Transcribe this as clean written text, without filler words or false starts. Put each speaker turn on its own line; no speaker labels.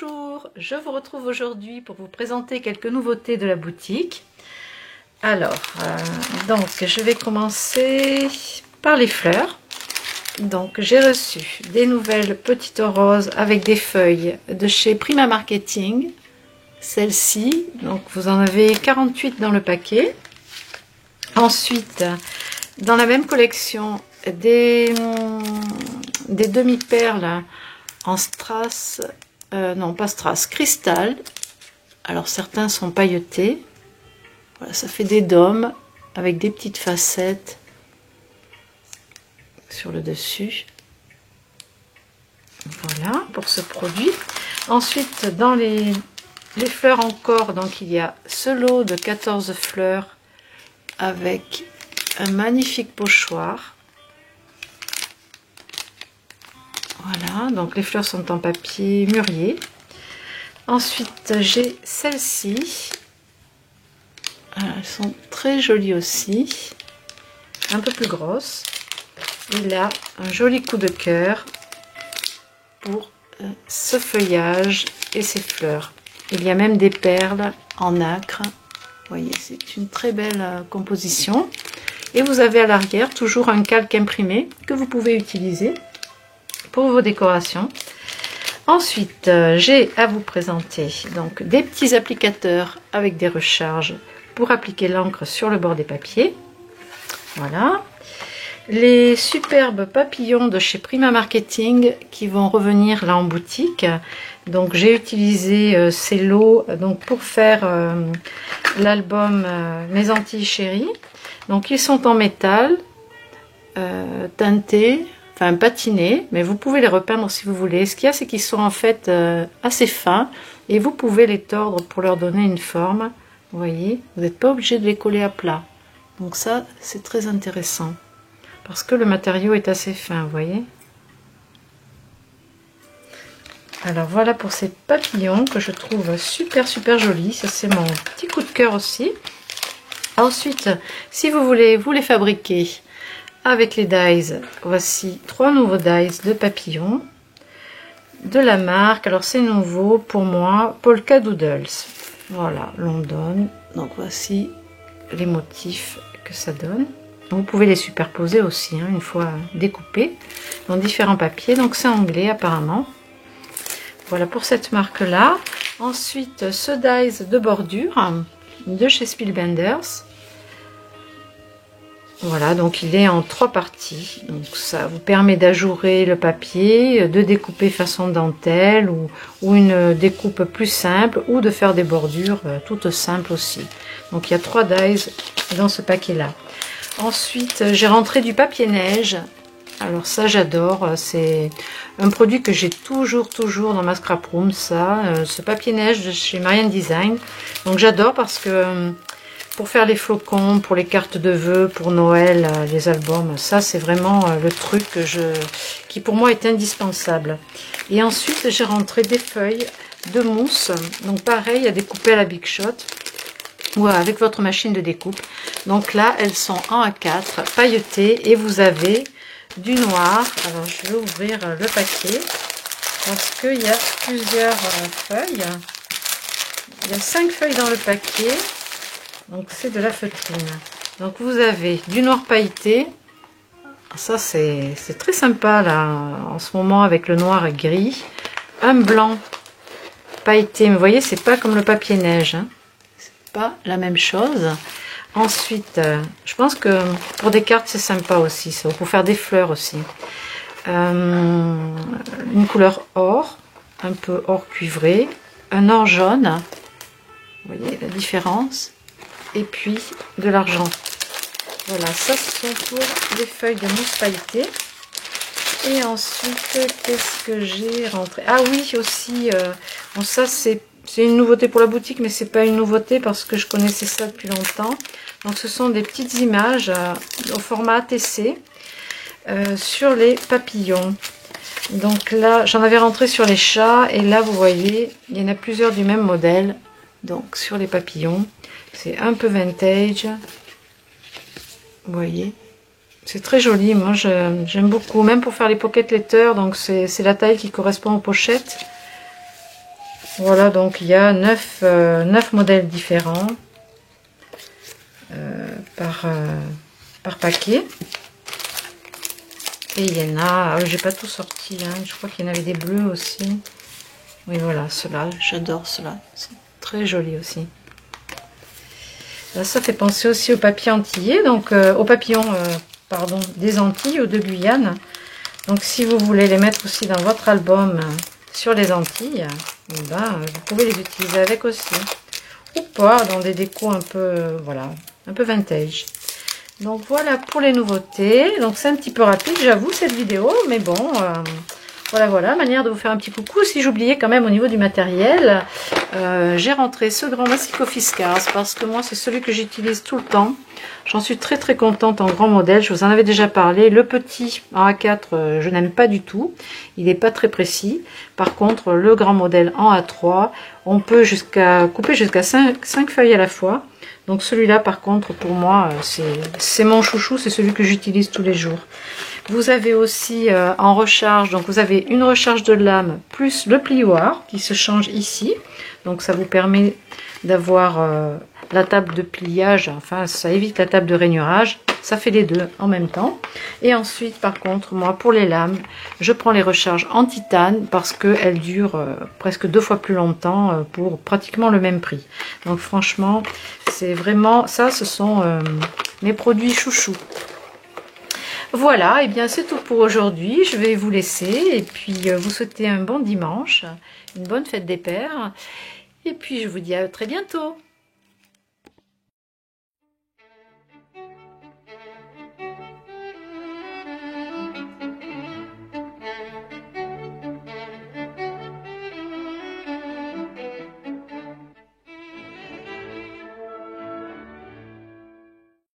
Bonjour, je vous retrouve aujourd'hui pour vous présenter quelques nouveautés de la boutique. Alors, donc je vais commencer par les fleurs. Donc j'ai reçu des nouvelles petites roses avec des feuilles de chez Prima Marketing. Celle-ci, donc vous en avez 48 dans le paquet. Ensuite, dans la même collection, des demi-perles en strass, non pas strass, cristal. Alors certains sont pailletés. Voilà, ça fait des dômes avec des petites facettes sur le dessus. Voilà pour ce produit. Ensuite, dans les fleurs encore, donc il y a ce lot de 14 fleurs avec un magnifique pochoir. Voilà, donc les fleurs sont en papier mûrier. Ensuite, j'ai celles-ci. Elles sont très jolies aussi, un peu plus grosses. Et là, un joli coup de cœur pour ce feuillage et ces fleurs. Il y a même des perles en nacre. Vous voyez, c'est une très belle composition. Et vous avez à l'arrière toujours un calque imprimé que vous pouvez utiliser pour vos décorations. Ensuite, j'ai à vous présenter donc des petits applicateurs avec des recharges pour appliquer l'encre sur le bord des papiers. Voilà. Les superbes papillons de chez Prima Marketing qui vont revenir là en boutique. Donc j'ai utilisé ces lots donc pour faire l'album Mes Antilles Chéries. Donc ils sont en métal, teintés, enfin patinés, mais vous pouvez les repeindre si vous voulez. Ce qu'il y a, c'est qu'ils sont en fait assez fins et vous pouvez les tordre pour leur donner une forme. Vous voyez, vous n'êtes pas obligé de les coller à plat. Donc ça, c'est très intéressant parce que le matériau est assez fin, vous voyez. Alors voilà pour ces papillons que je trouve super jolis. Ça, c'est mon petit coup de cœur aussi. Ensuite, si vous voulez vous les fabriquer avec les dies, voici 3 nouveaux dies de papillons de la marque. Alors c'est nouveau pour moi, Polka Doodles. Voilà, London. Donc voici les motifs que ça donne. Vous pouvez les superposer aussi, hein, une fois découpés dans différents papiers. Donc c'est anglais apparemment. Voilà pour cette marque là. Ensuite, ce dies de bordure de chez Spielbenders. Voilà, donc il est en 3 parties. Donc ça vous permet d'ajurer le papier, de découper façon dentelle ou une découpe plus simple, ou de faire des bordures toutes simples aussi. Donc il y a 3 dies dans ce paquet là. Ensuite, j'ai rentré du papier neige. Alors ça j'adore, c'est un produit que j'ai toujours dans ma scrap room, ça, ce papier neige de chez Marianne Design. Donc j'adore parce que pour faire les flocons, pour les cartes de vœux, pour Noël, les albums, ça c'est vraiment le truc qui pour moi est indispensable. Et ensuite j'ai rentré des feuilles de mousse, donc pareil à découper à la Big Shot ou avec votre machine de découpe. Donc là elles sont en A4 pailletées et vous avez du noir. Alors je vais ouvrir le paquet parce qu'il y a plusieurs feuilles. Il y a 5 feuilles dans le paquet. Donc c'est de la feutrine. Donc vous avez du noir pailleté. Ça c'est très sympa là en ce moment avec le noir et gris. Un blanc pailleté. Mais vous voyez, c'est pas comme le papier neige. Hein. C'est pas la même chose. Ensuite, je pense que pour des cartes c'est sympa aussi. Ça pour faire des fleurs aussi. Une couleur or, un peu or cuivré, un or jaune. Vous voyez la différence. Et puis de l'argent. Voilà, ça ce sont pour les feuilles de mousse pailletée. Et ensuite, qu'est-ce que j'ai rentré? Ah oui, aussi, bon, ça c'est une nouveauté pour la boutique, mais c'est pas une nouveauté parce que je connaissais ça depuis longtemps. Donc ce sont des petites images au format ATC sur les papillons. Donc là, j'en avais rentré sur les chats et là vous voyez, il y en a plusieurs du même modèle. Donc sur les papillons. C'est un peu vintage. Vous voyez. C'est très joli. Moi, j'aime beaucoup. Même pour faire les pocket letters. Donc, c'est la taille qui correspond aux pochettes. Voilà, donc il y a 9 modèles différents par paquet. Et il y en a, j'ai pas tout sorti, hein, je crois qu'il y en avait des bleus aussi. Oui, voilà, ceux-là, j'adore ceux-là, c'est très joli aussi. Là, ça fait penser aussi au papier antillais, donc au papillon, pardon, des Antilles ou de Guyane. Donc si vous voulez les mettre aussi dans votre album sur les Antilles, ben, vous pouvez les utiliser avec aussi. Ou pas, dans des décos un peu, voilà, un peu vintage. Donc voilà pour les nouveautés. Donc c'est un petit peu rapide, j'avoue, cette vidéo, mais bon, voilà, manière de vous faire un petit coucou. Si j'oubliais quand même au niveau du matériel, j'ai rentré ce grand Massico Fiskars parce que moi c'est celui que j'utilise tout le temps. J'en suis très très contente en grand modèle, je vous en avais déjà parlé. Le petit en A4, je n'aime pas du tout, il n'est pas très précis. Par contre, le grand modèle en A3, on peut couper jusqu'à 5 feuilles à la fois. Donc celui-là, par contre, pour moi, c'est mon chouchou, c'est celui que j'utilise tous les jours. Vous avez aussi en recharge, donc vous avez une recharge de lame plus le plioir qui se change ici. Donc ça vous permet d'avoir la table de pliage, enfin ça évite la table de rainurage. Ça fait les deux en même temps. Et ensuite, par contre, moi, pour les lames, je prends les recharges en titane parce qu'elles durent presque 2 fois plus longtemps pour pratiquement le même prix. Donc franchement, c'est vraiment ça, ce sont mes produits chouchous. Voilà, et bien c'est tout pour aujourd'hui. Je vais vous laisser et puis vous souhaiter un bon dimanche, une bonne fête des pères. Et puis je vous dis à très bientôt.